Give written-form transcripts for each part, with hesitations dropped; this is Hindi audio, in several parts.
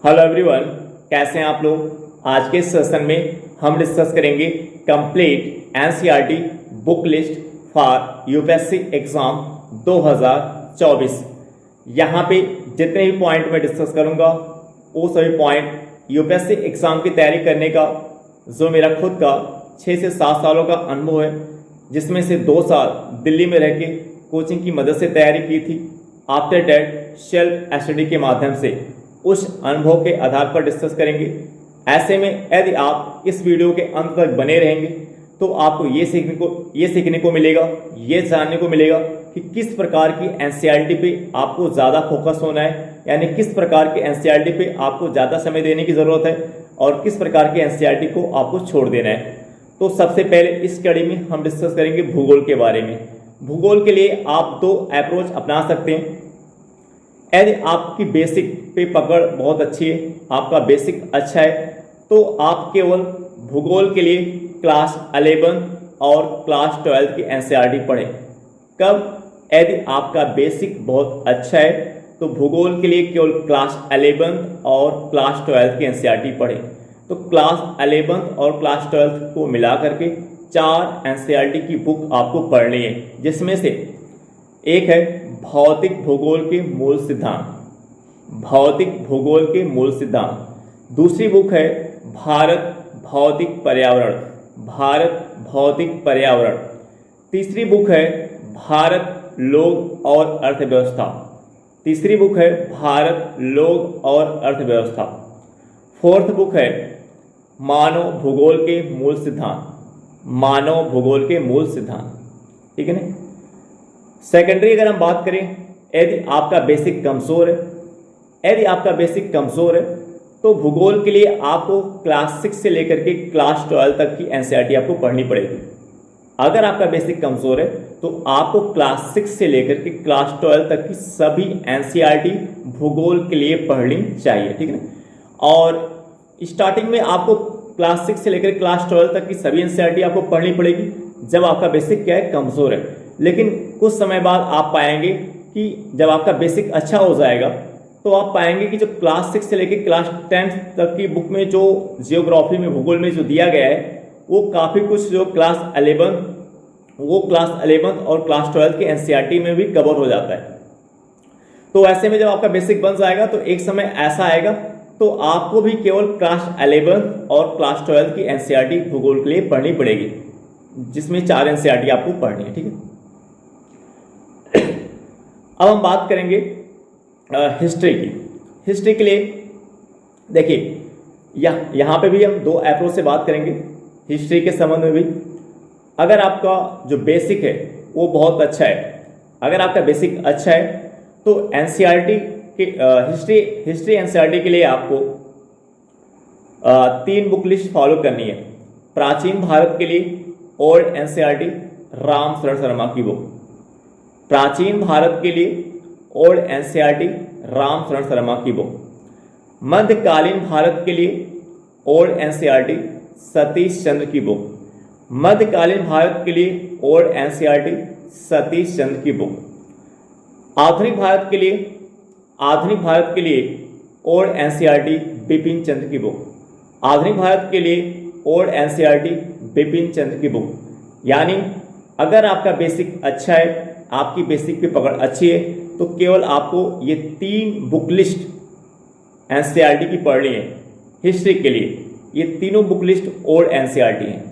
हेलो एवरीवन, कैसे हैं आप लोग। आज के सेशन में हम डिस्कस करेंगे complete NCERT book list for UPSC exam 2024। यहाँ पे जितने भी पॉइंट मैं डिस्कस करूँगा वो सभी पॉइंट यूपीएससी एग्जाम की तैयारी करने का जो मेरा खुद का 6 से 7 सालों का अनुभव है, जिसमें से 2 साल दिल्ली में रह के कोचिंग की मदद से तैयारी की थी। आफ्टर डेट सेल्फ स्टडी के माध्यम से उस अनुभव के आधार पर डिस्कस करेंगे। ऐसे में यदि आप इस वीडियो के अंत तक बने रहेंगे तो आपको ये सीखने को मिलेगा, ये जानने को मिलेगा कि किस प्रकार की एनसीईआरटी पे आपको ज़्यादा फोकस होना है, यानी किस प्रकार की एनसीईआरटी पे आपको ज़्यादा समय देने की ज़रूरत है और किस प्रकार की एनसीईआरटी को आपको छोड़ देना है। तो सबसे पहले इस कड़ी में हम डिस्कस करेंगे भूगोल के बारे में। भूगोल के लिए आप 2 अप्रोच अपना सकते हैं। यदि आपकी बेसिक पे पकड़ बहुत अच्छी है, आपका बेसिक अच्छा है, तो आप केवल भूगोल के लिए क्लास 11 और क्लास 12 की एनसीईआरटी पढ़ें। कब? यदि आपका बेसिक बहुत अच्छा है तो भूगोल के लिए केवल क्लास 11 और क्लास 12 की एनसीईआरटी पढ़ें। तो क्लास 11 और क्लास 12 को मिला करके 4 एनसीईआरटी की बुक आपको पढ़नी है, जिसमें से एक है भौतिक भूगोल के मूल सिद्धांत, भौतिक भूगोल के मूल सिद्धांत। दूसरी बुक है भारत भौतिक पर्यावरण, भारत भौतिक पर्यावरण। तीसरी बुक है भारत लोग और अर्थव्यवस्था, तीसरी बुक है भारत लोग और अर्थव्यवस्था। फोर्थ बुक है मानव भूगोल के मूल सिद्धांत, मानव भूगोल के मूल सिद्धांत। ठीक है ना। सेकेंडरी अगर हम बात करें, यदि आपका बेसिक कमजोर है, यदि आपका बेसिक कमजोर है तो भूगोल के लिए आपको क्लास 6 से लेकर के क्लास 12 तक की एनसीईआरटी आपको पढ़नी पड़ेगी। अगर आपका बेसिक कमजोर है तो आपको क्लास 6 से लेकर के क्लास 12 तक की सभी एनसीईआरटी भूगोल के लिए पढ़नी चाहिए। ठीक है ना। और स्टार्टिंग में आपको क्लास 6 से लेकर क्लास 12 तक की सभी एनसीईआरटी आपको पढ़नी पड़ेगी जब आपका बेसिक क्या है, कमजोर है। लेकिन कुछ समय बाद आप पाएंगे कि जब आपका बेसिक अच्छा हो जाएगा तो आप पाएंगे कि जो क्लास 6 से लेकर क्लास 10 तक की बुक में जो जियोग्राफी में भूगोल में जो दिया गया है वो काफ़ी कुछ जो क्लास 11 और क्लास 12 की एनसीईआरटी में भी कवर हो जाता है। तो ऐसे में जब आपका बेसिक बन जाएगा तो एक समय ऐसा आएगा तो आपको भी केवल क्लास 11 और क्लास 12 की एनसीईआरटी भूगोल के लिए पढ़नी पड़ेगी, जिसमें 4 एनसीईआरटी आपको पढ़नी है। ठीक है। अब हम बात करेंगे हिस्ट्री की। हिस्ट्री के लिए देखिए यहाँ पे भी हम 2 अप्रोच से बात करेंगे हिस्ट्री के संबंध में भी। अगर आपका जो बेसिक है वो बहुत अच्छा है, अगर आपका बेसिक अच्छा है तो एनसीईआरटी के हिस्ट्री एनसीईआरटी के लिए आपको 3 बुक लिस्ट फॉलो करनी है। प्राचीन भारत के लिए ओल्ड एनसीईआरटी राम शरण शर्मा की बुक, प्राचीन भारत के लिए ओल्ड एनसीईआरटी राम शरण शर्मा की बुक। मध्यकालीन भारत के लिए ओल्ड एनसीईआरटी सतीश चंद्र की बुक, मध्यकालीन भारत के लिए ओल्ड एनसीईआरटी सतीश चंद्र की बुक। आधुनिक भारत के लिए ओल्ड एनसीईआरटी बिपिन चंद्र की बुक, आधुनिक भारत के लिए ओल्ड एनसीईआरटी बिपिन चंद्र की बुक। यानी अगर आपका बेसिक अच्छा है, आपकी बेसिक पे पकड़ अच्छी है, तो केवल आपको ये 3 बुक लिस्ट एनसीईआरटी की पढ़नी है हिस्ट्री के लिए। ये तीनों बुक लिस्ट ओल्ड एनसीईआरटी हैं।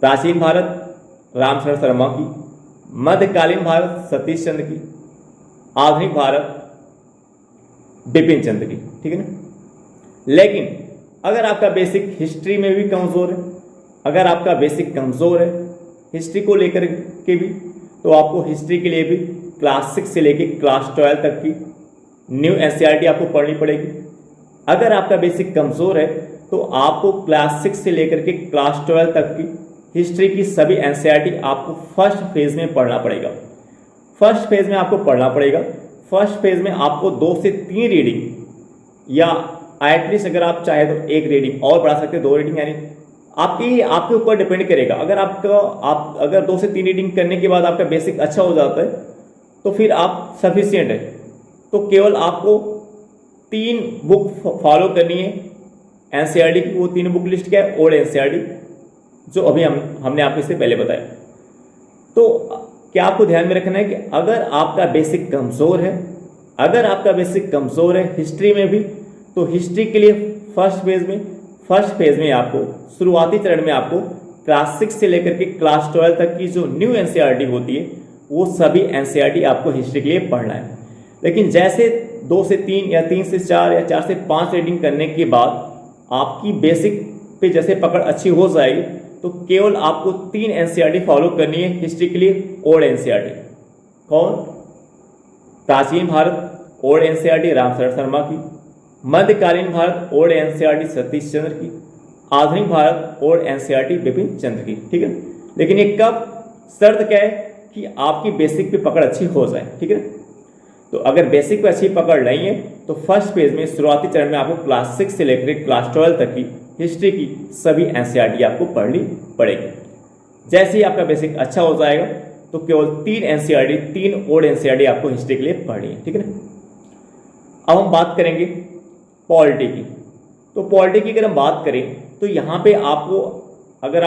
प्राचीन भारत राम शरण शर्मा की, मध्यकालीन भारत सतीश चंद्र की, आधुनिक भारत बिपिन चंद्र की। ठीक है ना। लेकिन अगर आपका बेसिक हिस्ट्री में भी कमजोर है, अगर आपका बेसिक कमजोर है हिस्ट्री को लेकर के भी, तो आपको हिस्ट्री के लिए भी क्लास 6 से लेकर क्लास 12 तक की न्यू एनसीईआरटी आपको पढ़नी पड़ेगी। अगर आपका बेसिक कमजोर है तो आपको क्लास 6 से लेकर के क्लास 12 तक की हिस्ट्री की सभी एनसीईआरटी आपको फर्स्ट फेज में पढ़ना पड़ेगा। फर्स्ट फेज में आपको पढ़ना पड़ेगा। फर्स्ट फेज में आपको 2 से 3 रीडिंग या एटलीस्ट अगर आप चाहे तो 1 रीडिंग और पढ़ा सकते हैं, 2 रीडिंग, यानी आपके ऊपर डिपेंड करेगा। अगर 2 से 3 रीडिंग करने के बाद आपका बेसिक अच्छा हो जाता है तो फिर आप सफिशिएंट है। तो केवल आपको 3 बुक फॉलो करनी है एनसीईआरटी की। वो 3 बुक लिस्ट क्या है? ओल्ड एनसीईआरटी, जो अभी हमने आपको इससे पहले बताया। तो क्या आपको ध्यान में रखना है कि अगर आपका बेसिक कमजोर है, अगर आपका बेसिक कमजोर है हिस्ट्री में भी, तो हिस्ट्री के लिए फर्स्ट फेज में आपको शुरुआती चरण में आपको क्लास 6 से लेकर के क्लास 12 तक की जो न्यू एनसीईआरटी होती है वो सभी एनसीईआरटी आपको हिस्ट्री के लिए पढ़ना है। लेकिन जैसे 2 से 3 या 3 से 4 या 4 से 5 रीडिंग करने के बाद आपकी बेसिक पे जैसे पकड़ अच्छी हो जाएगी, तो केवल आपको 3 एनसीईआरटी फॉलो करनी है हिस्ट्री के लिए, ओल्ड एनसीईआरटी। कौन? प्राचीन भारत ओल्ड एनसीईआरटी रामशरण शर्मा की, मध्यकालीन भारत ओल्ड एनसीईआरटी सतीश चंद्र की, आधुनिक भारत ओल्ड एनसीईआरटी बिपिन चंद्र की। ठीक है, लेकिन ये कब? शर्त क्या है कि आपकी बेसिक पे पकड़ अच्छी हो जाए। ठीक है, तो अगर बेसिक पे अच्छी पकड़ नहीं है तो फर्स्ट फेज में शुरुआती चरण में आपको क्लास 6 से लेकर क्लास 12 तक की हिस्ट्री की सभी एनसीईआरटी आपको पढ़नी पड़ेगी। जैसे ही आपका बेसिक अच्छा हो जाएगा तो केवल 3 एनसीईआरटी, 3 ओल्ड एनसीईआरटी आपको हिस्ट्री के लिए पढ़नी है। ठीक है ना। अब हम बात करेंगे पॉलिटी की। तो पॉलिटी की अगर हम बात करें तो यहाँ पे आपको, अगर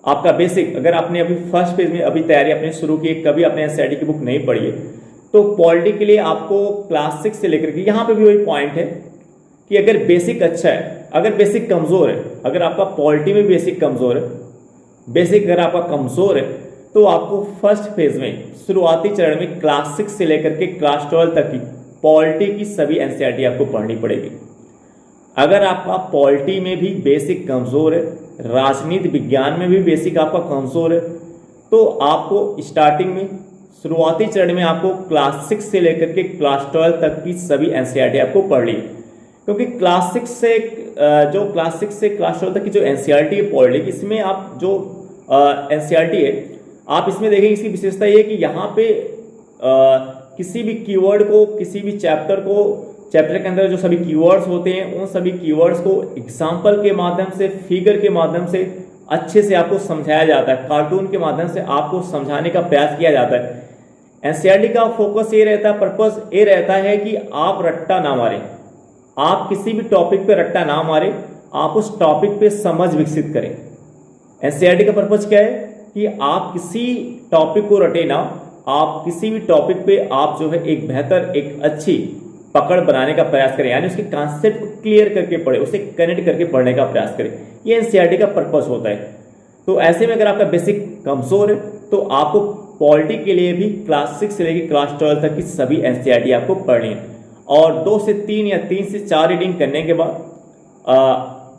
आपका बेसिक, अगर आपने अभी फर्स्ट पेज में अभी तैयारी अपने शुरू की, कभी आपने एनसीईआरटी की बुक नहीं पढ़ी है, तो पॉलिटी के लिए आपको क्लास 6 से लेकर के, यहाँ पे भी वही पॉइंट है कि अगर बेसिक अच्छा है, अगर बेसिक कमजोर है, अगर आपका पॉलिटी में बेसिक कमजोर है, बेसिक अगर आपका कमजोर है, तो आपको फर्स्ट फेज में शुरुआती चरण में क्लास 6 से लेकर के क्लास 12 तक की पॉलिटी की सभी एनसीईआरटी आपको पढ़नी पड़ेगी। अगर आपका पॉलिटी में भी बेसिक कमजोर है, राजनीति विज्ञान में भी बेसिक आपका कमजोर है, तो आपको स्टार्टिंग में शुरुआती चरण में आपको क्लास 6 से लेकर के क्लास 12 तक की सभी एनसीईआरटी आपको पढ़नी है। क्योंकि क्लास 6 से क्लास 12 तक की जो एनसीईआरटी है पॉलिटी की, इसमें आप जो एनसीईआरटी है आप इसमें देखेंगे, इसकी विशेषता ये है कि यहाँ पे किसी भी कीवर्ड को, किसी भी चैप्टर के अंदर जो सभी कीवर्ड्स होते हैं, उन सभी कीवर्ड्स को एग्जाम्पल के माध्यम से, फिगर के माध्यम से अच्छे से आपको समझाया जाता है, कार्टून के माध्यम से आपको समझाने का प्रयास किया जाता है। एनसीईआरटी का फोकस ये रहता है, पर्पस ये रहता है कि आप रट्टा ना मारें, आप किसी भी टॉपिक पे रट्टा ना मारें, आप उस टॉपिक पे समझ विकसित करें। एनसीईआरटी का पर्पस क्या है कि आप किसी टॉपिक को रटे ना, आप किसी भी टॉपिक पे आप जो है एक बेहतर, एक अच्छी पकड़ बनाने का प्रयास करें, यानी उसके कॉन्सेप्ट को क्लियर करके पढ़े, उसे कनेक्ट करके पढ़ने का प्रयास करें। ये एनसीईआरटी का पर्पस होता है। तो ऐसे में अगर आपका बेसिक कमजोर है तो आपको पॉलिटी के लिए भी क्लास 6 से लेकर क्लास 12 तक की सभी एनसीईआरटी आपको पढ़नी है। और 2 से 3 या 3 से 4 रीडिंग करने के बाद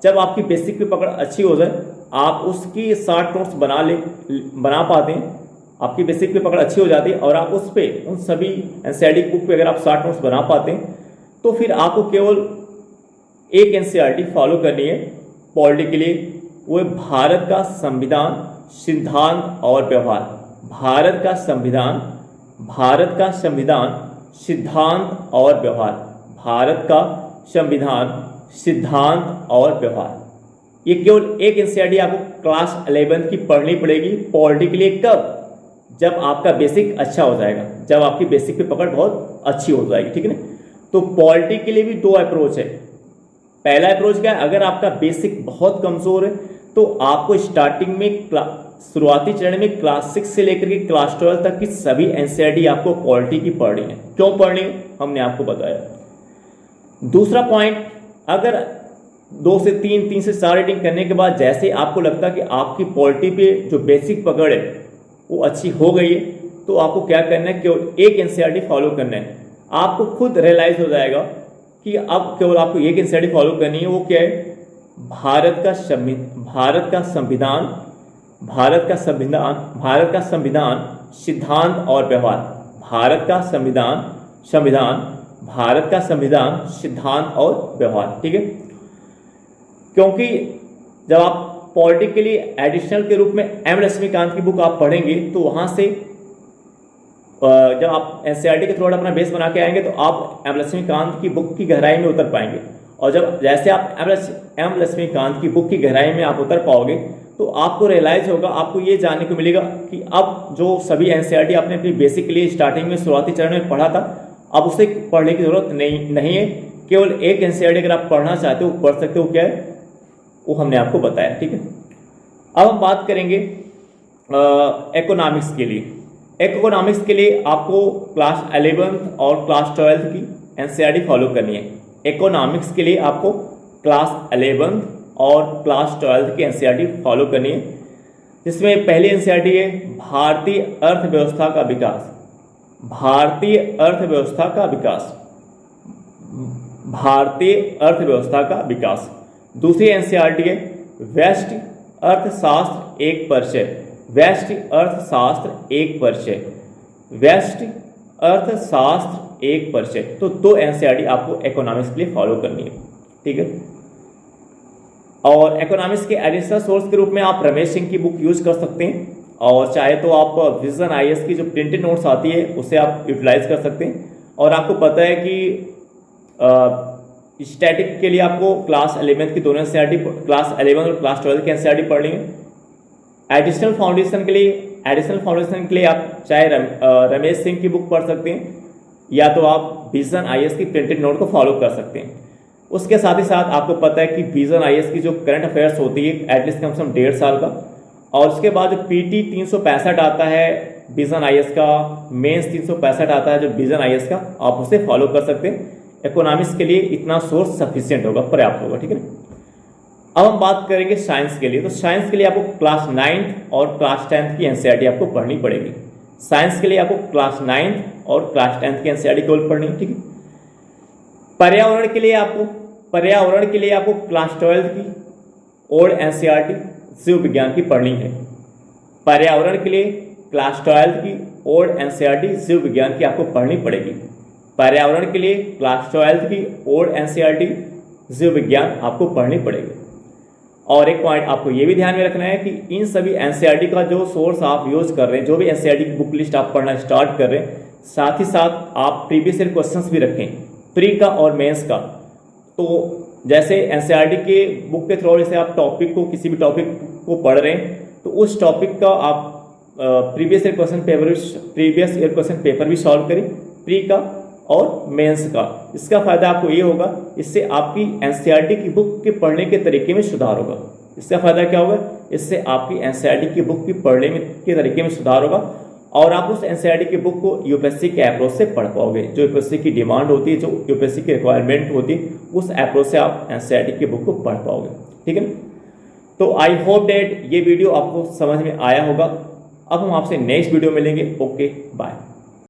जब आपकी बेसिक पे पकड़ अच्छी हो जाए, आप उसकी शॉर्ट नोट्स बना पाते हैं, आपकी बेसिक पे पकड़ अच्छी हो जाती है और आप उस पे, उन सभी एनसीईआरटी बुक पे अगर आप शॉर्ट नोट्स बना पाते हैं, तो फिर आपको केवल एक एनसीईआरटी फॉलो करनी है पॉलिटी के लिए, वो है भारत का संविधान, सिद्धांत और व्यवहार। भारत का संविधान, सिद्धांत और व्यवहार। भारत का संविधान, सिद्धांत और व्यवहार। ये केवल एक एनसीईआरटी आपको क्लास 11 की पढ़नी पड़ेगी पॉलिटी के लिए। कब? जब आपका बेसिक अच्छा हो जाएगा, जब आपकी बेसिक पे पकड़ बहुत अच्छी हो जाएगी। ठीक है ना। तो पॉलिटी के लिए भी 2 अप्रोच है। पहला अप्रोच क्या है? अगर आपका बेसिक बहुत कमजोर है तो आपको स्टार्टिंग में शुरुआती चरण में क्लास 6 से लेकर के क्लास 12 तक की सभी एनसीईआरटी आपको पॉलिटी की पढ़नी है। क्यों पढ़नी है हमने आपको बताया। दूसरा पॉइंट, अगर 2 से 3, 3 से 4 रीडिंग करने के बाद जैसे आपको लगता है कि आपकी पॉलिटी पे जो बेसिक पकड़ है वो अच्छी हो गई है, तो आपको क्या करना है, केवल एक एनसीईआरटी फॉलो करना है। आपको खुद रियलाइज हो जाएगा कि अब केवल आपको एक एनसीईआरटी फॉलो करनी है। वो क्या है? भारत का संविधान, सिद्धांत और व्यवहार। भारत का संविधान, सिद्धांत और व्यवहार। ठीक है। क्योंकि जब आप पॉलिटी के लिए एडिशनल के रूप में एम लक्ष्मीकांत की बुक आप पढ़ेंगे, तो वहां से जब आप एनसीईआरटी के थ्रू अपना बेस बना के आएंगे तो आप एम लक्ष्मीकांत की बुक की गहराई में उतर पाएंगे। और जैसे आप एम लक्ष्मीकांत की बुक की गहराई में आप उतर पाओगे तो आपको रियलाइज होगा, आपको ये जानने को मिलेगा कि अब जो सभी एनसीईआरटी आपने अपनी बेसिक के लिए स्टार्टिंग में शुरुआती चरण में पढ़ा था, अब उसे पढ़ने की जरूरत नहीं है। केवल एक एनसीईआरटी अगर आप पढ़ना चाहते हो पढ़ सकते हो, क्या है वो हमने आपको बताया, ठीक है। अब हम बात करेंगे इकोनॉमिक्स के लिए। इकोनॉमिक्स के लिए आपको क्लास 11th और क्लास 12th की एनसीईआरटी फॉलो करनी है। इकोनॉमिक्स के लिए आपको क्लास 11th और क्लास 12th की एनसीईआरटी फॉलो करनी है, जिसमें पहली एनसीईआरटी है भारतीय अर्थव्यवस्था का विकास। भारतीय अर्थव्यवस्था का विकास, भारतीय अर्थव्यवस्था का विकास। दूसरी एनसीईआरटी है व्यष्टि अर्थशास्त्र एक परिचय। व्यष्टि अर्थशास्त्र एक परिचय, व्यष्टि अर्थशास्त्र एक परिचय। तो दो एनसीईआरटी आपको इकोनॉमिक्स के लिए फॉलो करनी है, ठीक है। और इकोनॉमिक्स के एडिशनल सोर्स के रूप में आप रमेश सिंह की बुक यूज कर सकते हैं, और चाहे तो आप विजन आईएएस की जो प्रिंटेड नोट्स आती है उसे आप यूटिलाइज कर सकते हैं। और आपको पता है कि स्टैटिक के लिए आपको क्लास 11th की दोनों एनसीईआरटी, क्लास 11 और क्लास 12 की एनसीईआरटी पढ़नी है। एडिशनल फाउंडेशन के लिए आप चाहे रमेश सिंह की बुक पढ़ सकते हैं, या तो आप विजन आईएएस की प्रिंटेड नोट को फॉलो कर सकते हैं। उसके साथ ही साथ आपको पता है कि विजन आईएएस की जो करंट अफेयर्स होती है एटलीस्ट कम से कम 1.5 साल का, और उसके बाद जो पीटी 365 आता है विजन आईएएस का, मेंस 365 आता है जो विजन आईएएस का, आप उसे फॉलो कर सकते हैं। इकोनॉमिक्स के लिए इतना सोर्स सफिशिएंट होगा, पर्याप्त होगा, ठीक है। अब हम बात करेंगे साइंस के लिए। तो साइंस के लिए आपको क्लास 9th और क्लास 10th की एनसीईआरटी आपको पढ़नी पड़ेगी। साइंस के लिए आपको क्लास 9th और क्लास 10th की एनसीईआरटी केवल पढ़नी है, ठीक है। पर्यावरण के लिए आपको क्लास 12th की ओल्ड एनसीईआरटी जीव विज्ञान की पढ़नी है। पर्यावरण के लिए क्लास 12th की ओल्ड एनसीईआरटी जीव विज्ञान की आपको पढ़नी पड़ेगी। पर्यावरण के लिए क्लास 12th की ओल्ड एनसीईआरटी जीव विज्ञान आपको पढ़नी पड़ेगी। और एक पॉइंट आपको ये भी ध्यान में रखना है कि इन सभी एनसीईआरटी का जो सोर्स आप यूज कर रहे हैं, जो भी एनसीईआरटी की बुक लिस्ट आप पढ़ना स्टार्ट कर रहे हैं, साथ ही साथ आप प्रीवियस ईयर क्वेश्चंस भी रखें, प्री का और मेंस का। तो जैसे एनसीईआरटी के बुक के थ्रू जैसे आप टॉपिक को, किसी भी टॉपिक को पढ़ रहे हैं, तो उस टॉपिक का आप प्रीवियस ईयर क्वेश्चन पेपर भी सॉल्व करें, प्री का और मेंस का। इसका फायदा आपको ये होगा, इससे आपकी एनसीईआरटी की बुक के पढ़ने के तरीके में सुधार होगा। इसका फायदा क्या होगा, इससे आपकी एनसीईआरटी की बुक की पढ़ने के तरीके में सुधार होगा, और आप उस एनसीईआरटी की बुक को यूपीएससी के अप्रोच से पढ़ पाओगे। जो यूपीएससी की डिमांड होती है, जो यूपीएससी की रिक्वायरमेंट होती है, उस अप्रोच से आप एनसीईआरटी की बुक को पढ़ पाओगे, ठीक है। तो आई होप डेट ये वीडियो आपको समझ में आया होगा। अब हम आपसे नेक्स्ट वीडियो मिलेंगे। Okay, bye.